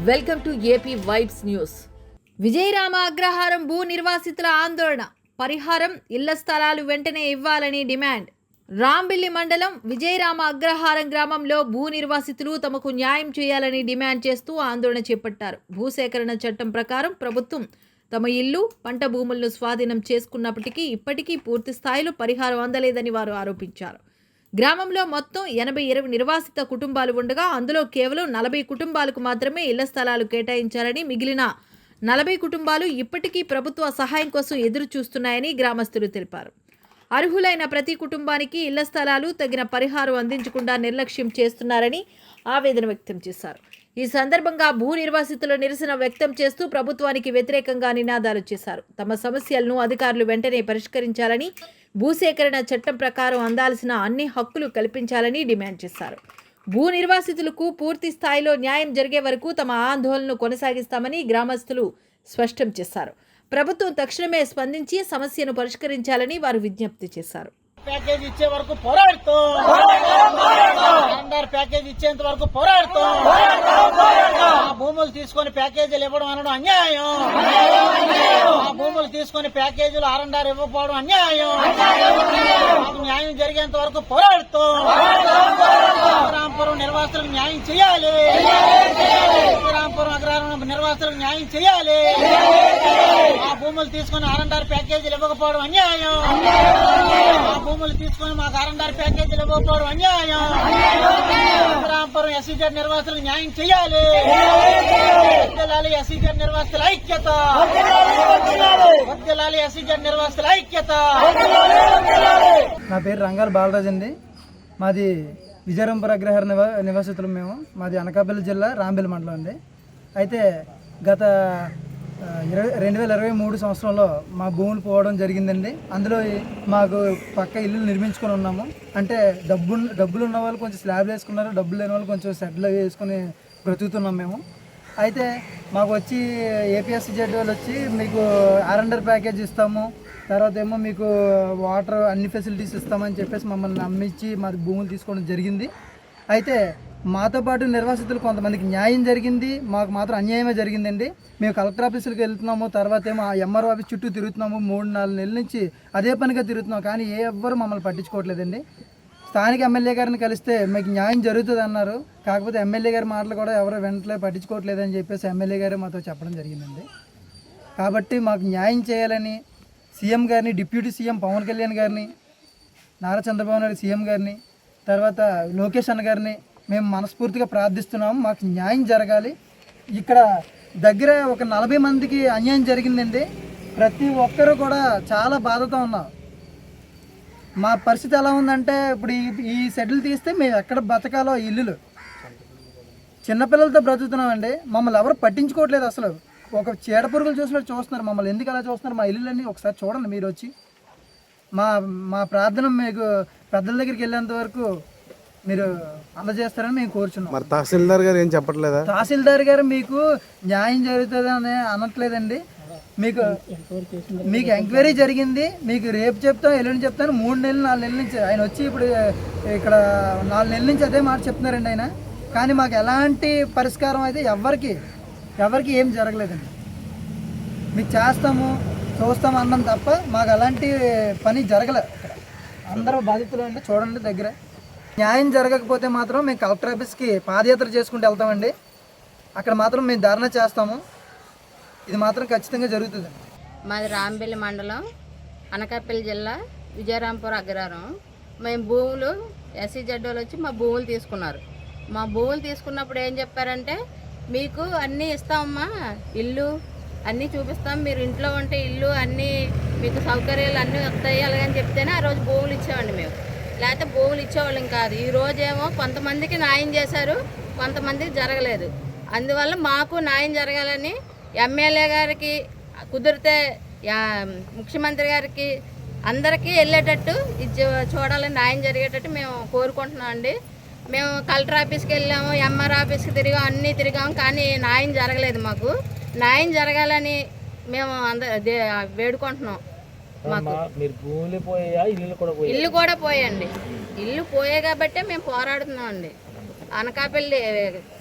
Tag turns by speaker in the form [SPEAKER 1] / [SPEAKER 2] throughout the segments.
[SPEAKER 1] Welcome to AP vibes news. Vijayarama Agraharam భూ నిర్వాసితుల ఆందోళన, పరిహారం ఇళ్ల స్థలాలు వెంటనే ఇవ్వాలని డిమాండ్. రాంబిల్లి మండలం విజయరామ అగ్రహారం గ్రామంలో భూ నిర్వాసితులు తమకు న్యాయం చేయాలని డిమాండ్ చేస్తూ ఆందోళన చేపట్టారు. భూసేకరణ చట్టం ప్రకారం ప్రభుత్వం తమ ఇల్లు, పంట భూములను స్వాధీనం చేసుకున్నప్పటికీ ఇప్పటికీ పూర్తి స్థాయిలో పరిహారం అందలేదని వారు ఆరోపించారు. గ్రామంలో మొత్తం 80 నిర్వాసిత కుటుంబాలు ఉండగా అందులో కేవలం 40 కుటుంబాలకు మాత్రమే ఇళ్ల స్థలాలు కేటాయించారని, మిగిలిన 40 కుటుంబాలు ఇప్పటికీ ప్రభుత్వ సహాయం కోసం ఎదురు చూస్తున్నాయని గ్రామస్తులు తెలిపారు. అర్హులైన ప్రతి కుటుంబానికి ఇళ్ల స్థలాలు తగిన పరిహారం అందించకుండా నిర్లక్ష్యం చేస్తున్నారని ఆవేదన వ్యక్తం చేశారు. ఈ సందర్భంగా భూ నిర్వాసితుల నిరసన వ్యక్తం చేస్తూ ప్రభుత్వానికి వ్యతిరేకంగా నినాదాలు చేశారు. తమ సమస్యలను అధికారులు వెంటనే పరిష్కరించాలని, భూసేకరణ చట్టం ప్రకారం అందాల్సిన అన్ని హక్కులు కల్పించాలని డిమాండ్ చేశారు. భూ నిర్వాసితులకు పూర్తి స్థాయిలో న్యాయం జరిగే వరకు తమ ఆందోళనను కొనసాగిస్తామని గ్రామస్తులు స్పష్టం చేశారు. ప్రభుత్వం తక్షణమే స్పందించి సమస్యను పరిష్కరించాలని వారు విజ్ఞప్తి చేశారు.
[SPEAKER 2] ప్యాకేజ్ ఇచ్చే వరకు పోరాడుతాం, ప్యాకేజ్ ఇచ్చేంత వరకు పోరాడుతాం. ఆ భూములు తీసుకొని ప్యాకేజీలు ఇవ్వడం అనడం అన్యాయం. ఆ భూములు తీసుకొని ప్యాకేజీలు ఆర్ఎండ్ఆర్ ఇవ్వకపోవడం అన్యాయం. మాకు న్యాయం జరిగేంత వరకు పోరాడుతాం. రాంపురం నిర్వాసులకు న్యాయం చేయాలి. రాంపురం అగ్రహారం నిర్వాసులకు న్యాయం చేయాలి. ఆ భూములు తీసుకొని ఆర్ఎండ్ఆర్ ప్యాకేజీలు ఇవ్వకపోవడం అన్యాయం. ఆ భూములు తీసుకొని మాకు ఆర్ఎండ్ఆర్ ప్యాకేజీలు ఇవ్వకపోవడం అన్యాయం. రాంపురం ఎస్సీజెడ్ నిర్వాసులకు న్యాయం చేయాలి. ఎస్సీజెడ్ నిర్వాసుల ఐక్యత, ఎస్సీజెడ్ నిర్వాసుల ఐక్యత.
[SPEAKER 3] నా పేరు రంగాల బాలరాజ్ అండి. మాది విజయరాంపురం అగ్రహార నివాసితులు. మాది అనకాపల్లి జిల్లా రాంబిల్లి మండలం అండి. అయితే గత 2023 సంవత్సరంలో మా భూములు పోవడం జరిగిందండి. అందులో మాకు పక్క ఇల్లు నిర్మించుకొని ఉన్నాము. అంటే డబ్బులు ఉన్న వాళ్ళు కొంచెం స్లాబ్లు వేసుకున్నారు, డబ్బులు లేని వాళ్ళు కొంచెం సెటిల్ వేసుకొని బ్రతుకుతున్నాం మేము. అయితే మాకు వచ్చి ఏపీఎస్సీజెడ్ వాళ్ళు వచ్చి మీకు ఆర్ఎండ్ఆర్ ప్యాకేజ్ ఇస్తాము, తర్వాత ఏమో మీకు వాటర్ అన్ని ఫెసిలిటీస్ ఇస్తామని చెప్పేసి మమ్మల్ని నమ్మించి మాది భూములు తీసుకోవడం జరిగింది. అయితే మాతో పాటు నిర్వాసితులు కొంతమందికి న్యాయం జరిగింది, మాకు మాత్రం అన్యాయమే జరిగిందండి. మేము కలెక్టర్ ఆఫీసులకు వెళ్తున్నాము, తర్వాత ఏమో ఆ ఎంఆర్ఓ ఆఫీస్ చుట్టూ తిరుగుతున్నాము. 3-4 నెలల నుంచి అదే పనిగా తిరుగుతున్నాం, కానీ ఎవ్వరు మమ్మల్ని పట్టించుకోవట్లేదండి. స్థానిక ఎమ్మెల్యే గారిని కలిస్తే మీకు న్యాయం జరుగుతుంది అన్నారు. కాకపోతే ఎమ్మెల్యే గారి మాటలు కూడా ఎవరు వెంటనే పట్టించుకోవట్లేదని చెప్పేసి ఎమ్మెల్యే గారు మాతో చెప్పడం జరిగిందండి. కాబట్టి మాకు న్యాయం చేయాలని సీఎం గారిని, డిప్యూటీ సీఎం పవన్ కళ్యాణ్ గారిని, నారా చంద్రబాబు నాయుడు సీఎం గారిని, తర్వాత లోకేష్ అన్న గారిని మేము మనస్ఫూర్తిగా ప్రార్థిస్తున్నాము. మాకు న్యాయం జరగాలి. ఇక్కడ దగ్గర ఒక 40 మందికి అన్యాయం జరిగిందండి. ప్రతి ఒక్కరూ కూడా చాలా బాధతో ఉన్నారు. మా పరిస్థితి ఎలా ఉందంటే ఇప్పుడు ఈ షెడ్యూల్ తీస్తే మేము ఎక్కడ బతకాలో ఇల్లులు, చిన్నపిల్లలతో బ్రతుకుతున్నామండి. మమ్మల్ని ఎవరు పట్టించుకోవట్లేదు. అసలు ఒక చీడ పురుగులు చూసినట్టు చూస్తున్నారు మమ్మల్ని. ఎందుకు అలా చూస్తున్నారు? మా ఇల్లులన్నీ ఒకసారి చూడండి మీరు వచ్చి. మా ప్రార్థన మీకు పెద్దల దగ్గరికి వెళ్ళేంత వరకు మీరు అందజేస్తారని మేము కోరుచున్నాం.
[SPEAKER 4] మరి తహసీల్దార్ గారు ఏం చెప్పట్లేదా?
[SPEAKER 3] తహసీల్దార్ గారు మీకు న్యాయం జరుగుతుంది అని అనట్లేదండి. మీకు ఎంక్వైరీ జరిగింది, మీకు రేపు చెప్తాం, ఎల్లుండి చెప్తాను. 3 నెలలు 4 నెలల నుంచి ఆయన వచ్చి ఇప్పుడు ఇక్కడ 4 నెలల నుంచి అదే మాట చెప్తున్నారండి ఆయన. కానీ మాకు ఎలాంటి పరిష్కారం అయితే ఎవరికి ఏం జరగలేదండి. మీకు చేస్తాము చూస్తాము అన్నం తప్ప మాకు అలాంటి పని జరగలేదు. ఇక్కడ అందరూ బాధితులు అంటే చూడండి దగ్గర. న్యాయం జరగకపోతే మాత్రం మేము కలెక్టర్ ఆఫీస్కి పాదయాత్ర చేసుకుంటూ వెళ్తామండి. అక్కడ మాత్రం మేము ధర్నా చేస్తాము. ఇది మాత్రం ఖచ్చితంగా జరుగుతుంది.
[SPEAKER 5] మాది రాంబిల్లి మండలం, అనకాపల్లి జిల్లా, విజయరాంపురం అగ్రహారం. మేము భూములు ఎస్సీజెడ్ వాళ్ళు వచ్చి మా భూములు తీసుకున్నారు. మా భూములు తీసుకున్నప్పుడు ఏం చెప్పారంటే, మీకు అన్నీ ఇస్తామమ్మా, ఇల్లు అన్నీ చూపిస్తాం, మీరు ఇంట్లో ఉంటే ఇల్లు అన్నీ మీకు సౌకర్యాలు అన్నీ వస్తాయి అలాగని చెప్తేనే ఆ రోజు భూములు ఇచ్చామండి మేము. లేకపోతే భూములు ఇచ్చేవాళ్ళం కాదు. ఈ రోజేమో కొంతమందికి న్యాయం చేశారు, కొంతమందికి జరగలేదు. అందువల్ల మాకు న్యాయం జరగాలని ఎమ్మెల్యే గారికి కుదిరితే ముఖ్యమంత్రి గారికి అందరికీ వెళ్ళేటట్టు చూడాలని, న్యాయం జరిగేటట్టు మేము కోరుకుంటున్నాం అండి. మేము కలెక్టర్ ఆఫీస్కి వెళ్ళాము, ఎంఆర్ ఆఫీస్కి తిరిగాం, అన్నీ తిరిగాం, కానీ న్యాయం జరగలేదు. మాకు న్యాయం జరగాలని మేము వేడుకుంటున్నాం. ఇల్లు కూడా పోయండి. ఇల్లు పోయే కాబట్టే మేము పోరాడుతున్నాం అండి. అనకాపల్లి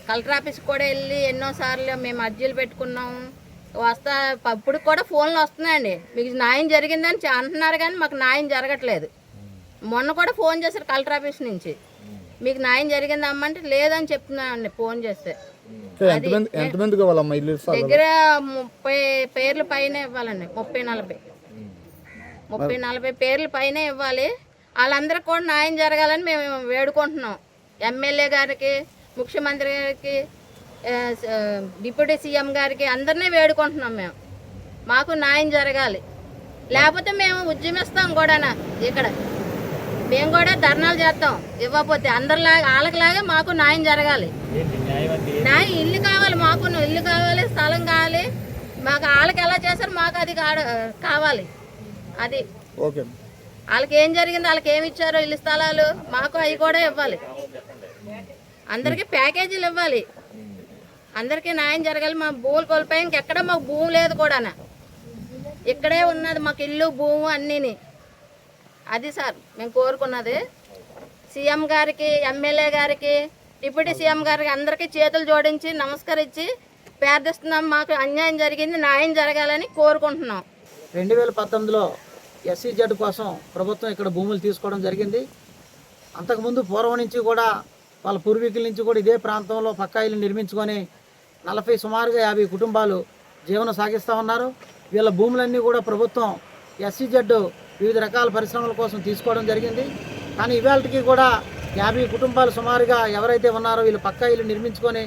[SPEAKER 5] కలెక్టర్ ఆఫీస్కి కూడా వెళ్ళి ఎన్నోసార్లు మేము అర్జీలు పెట్టుకున్నాం. ఇప్పుడు కూడా ఫోన్లు వస్తున్నాయండి, మీకు న్యాయం జరిగిందని అంటున్నారు కానీ మాకు న్యాయం జరగట్లేదు. మొన్న కూడా ఫోన్ చేశారు కలెక్టర్ ఆఫీస్ నుంచి, మీకు న్యాయం జరిగింది అమ్మంటే లేదని చెప్తున్నానండి ఫోన్ చేస్తే.
[SPEAKER 4] ఎంతమంది కావాలమ్మా ఇల్లు?
[SPEAKER 5] దగ్గర 30 పేర్ల పైన ఇవ్వాలండి, 30-40 పేర్ల పైన ఇవ్వాలి. వాళ్ళందరికీ కూడా న్యాయం జరగాలని మేము వేడుకుంటున్నాం. ఎమ్మెల్యే గారికి, ముఖ్యమంత్రి గారికి, డిప్యూటీ సీఎం గారికి అందరినీ వేడుకుంటున్నాం. మాకు న్యాయం జరగాలి, లేకపోతే మేము ఉద్యమిస్తాం కూడా. ఇక్కడ మేము కూడా ధర్నాలు చేస్తాం. ఇవ్వకపోతే అందరిలాగా వాళ్ళకిలాగా మాకు న్యాయం జరగాలి. న్యాయం ఇల్లు కావాలి, మాకు ఇల్లు కావాలి, స్థలం కావాలి. మాకు వాళ్ళకి ఎలా చేశారు మాకు అది కావాలి. అది
[SPEAKER 4] ఓకే,
[SPEAKER 5] వాళ్ళకి ఏం జరిగింది, వాళ్ళకి ఏమి ఇచ్చారో ఇల్లు స్థలాలు మాకు అవి కూడా ఇవ్వాలి. అందరికీ ప్యాకేజీలు ఇవ్వాలి, అందరికీ న్యాయం జరగాలి. మా భూములు కోల్పోయి ఇంకెక్కడ మాకు భూమి లేదు కూడా, ఇక్కడే ఉన్నది మాకు ఇల్లు భూము అన్నీని. అది సార్ మేము కోరుకున్నది. సీఎం గారికి, ఎమ్మెల్యే గారికి, డిప్యూటీ సీఎం గారికి అందరికీ చేతులు జోడించి నమస్కరించి ప్రార్థిస్తున్నాం. మాకు అన్యాయం జరిగింది, న్యాయం జరగాలని కోరుకుంటున్నాం.
[SPEAKER 2] 2019లో SEZ కోసం ప్రభుత్వం ఇక్కడ భూములు తీసుకోవడం జరిగింది. అంతకుముందు పూర్వం నుంచి కూడా వాళ్ళ పూర్వీకుల నుంచి కూడా ఇదే ప్రాంతంలో పక్కా ఇల్లు నిర్మించుకొని సుమారుగా 50 కుటుంబాలు జీవనం సాగిస్తూ ఉన్నారు. వీళ్ళ భూములన్నీ కూడా ప్రభుత్వం SEZ వివిధ రకాల పరిశ్రమల కోసం తీసుకోవడం జరిగింది. కానీ ఇవాళకి కూడా 50 కుటుంబాలు సుమారుగా ఎవరైతే ఉన్నారో వీళ్ళు పక్కా ఇల్లు నిర్మించుకొని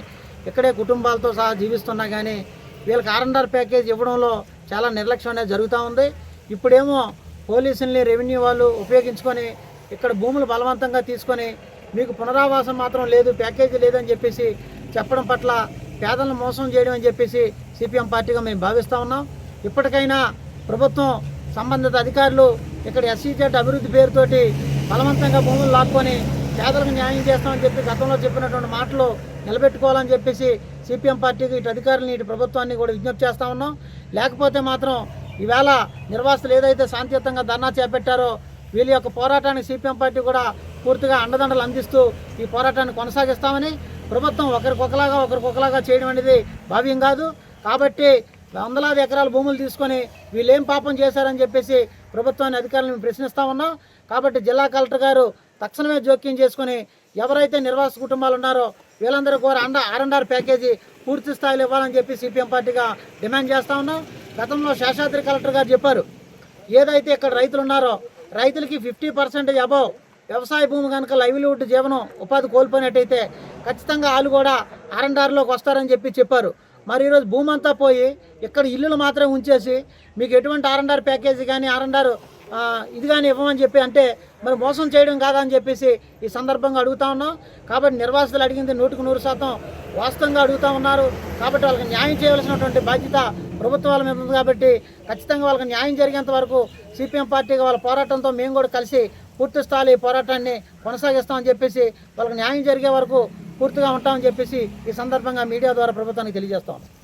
[SPEAKER 2] ఇక్కడే కుటుంబాలతో సహా జీవిస్తున్నా కానీ వీళ్ళకి R&R ప్యాకేజ్ ఇవ్వడంలో చాలా నిర్లక్ష్యం అనేది జరుగుతూ ఉంది. ఇప్పుడేమో పోలీసుల్ని, రెవెన్యూ వాళ్ళు ఉపయోగించుకొని ఇక్కడ భూములు బలవంతంగా తీసుకొని మీకు పునరావాసం మాత్రం లేదు, ప్యాకేజీ లేదని చెప్పేసి చెప్పడం పట్ల పేదలను మోసం చేయడం అని చెప్పేసి CPM పార్టీగా మేము భావిస్తూ ఉన్నాం. ఇప్పటికైనా ప్రభుత్వం సంబంధిత అధికారులు ఇక్కడ SEZ అభివృద్ధి పేరుతోటి బలవంతంగా భూములు లాక్కొని పేదలకు న్యాయం చేస్తామని చెప్పి గతంలో చెప్పినటువంటి మాటలు నిలబెట్టుకోవాలని చెప్పేసి CPM పార్టీకి ఇటు అధికారులని ఇటు ప్రభుత్వాన్ని కూడా విజ్ఞప్తి చేస్తూ ఉన్నాం. లేకపోతే మాత్రం ఈవేళ నిర్వాసితులు ఏదైతే శాంతియుతంగా ధర్నా చేపట్టారో వీళ్ళ యొక్క పోరాటానికి CPM పార్టీ కూడా పూర్తిగా అండదండలు అందిస్తూ ఈ పోరాటాన్ని కొనసాగిస్తామని, ప్రభుత్వం ఒకరికొకలాగా చేయడం అనేది భావ్యం కాదు. కాబట్టి వందలాది ఎకరాల భూములు తీసుకొని వీళ్ళేం పాపం చేశారని చెప్పేసి ప్రభుత్వాన్ని అధికారులను ప్రశ్నిస్తూ ఉన్నాం. కాబట్టి జిల్లా కలెక్టర్ గారు తక్షణమే జోక్యం చేసుకుని ఎవరైతే నిర్వాస కుటుంబాలు ఉన్నారో వీళ్ళందరూ కూడా R&R ప్యాకేజీ పూర్తి స్థాయిలో ఇవ్వాలని చెప్పి CPM పార్టీగా డిమాండ్ చేస్తూ ఉన్నాం. గతంలో శేషాద్రి కలెక్టర్ గారు చెప్పారు, ఏదైతే ఇక్కడ రైతులు ఉన్నారో రైతులకి 50% అబవ్ వ్యవసాయ భూమి కనుక లైవ్లీవుడ్ జీవనం ఉపాధి కోల్పోయినట్టయితే ఖచ్చితంగా వాళ్ళు కూడా R&Rలోకి వస్తారని చెప్పారు. మరి ఈరోజు భూమి అంతా పోయి ఇక్కడ ఇల్లులు మాత్రమే ఉంచేసి మీకు ఎటువంటి R&R ప్యాకేజీ కానీ R&R ఇది కానీ ఇవ్వమని చెప్పి అంటే మరి మోసం చేయడం కాదా అని చెప్పేసి ఈ సందర్భంగా అడుగుతా ఉన్నాం. కాబట్టి నిర్వాసితులు అడిగింది 100% వాస్తవంగా అడుగుతూ ఉన్నారు. కాబట్టి వాళ్ళకి న్యాయం చేయవలసినటువంటి బాధ్యత ప్రభుత్వాల మీద ఉంది. కాబట్టి ఖచ్చితంగా వాళ్ళకి న్యాయం జరిగేంత వరకు CPM పార్టీగా వాళ్ళ పోరాటంతో మేము కూడా కలిసి పూర్తి స్థాయి పోరాటాన్ని కొనసాగిస్తామని చెప్పేసి వాళ్ళకి న్యాయం జరిగే వరకు పూర్తిగా ఉంటామని చెప్పేసి ఈ సందర్భంగా మీడియా ద్వారా ప్రభుత్వానికి తెలియజేస్తాం.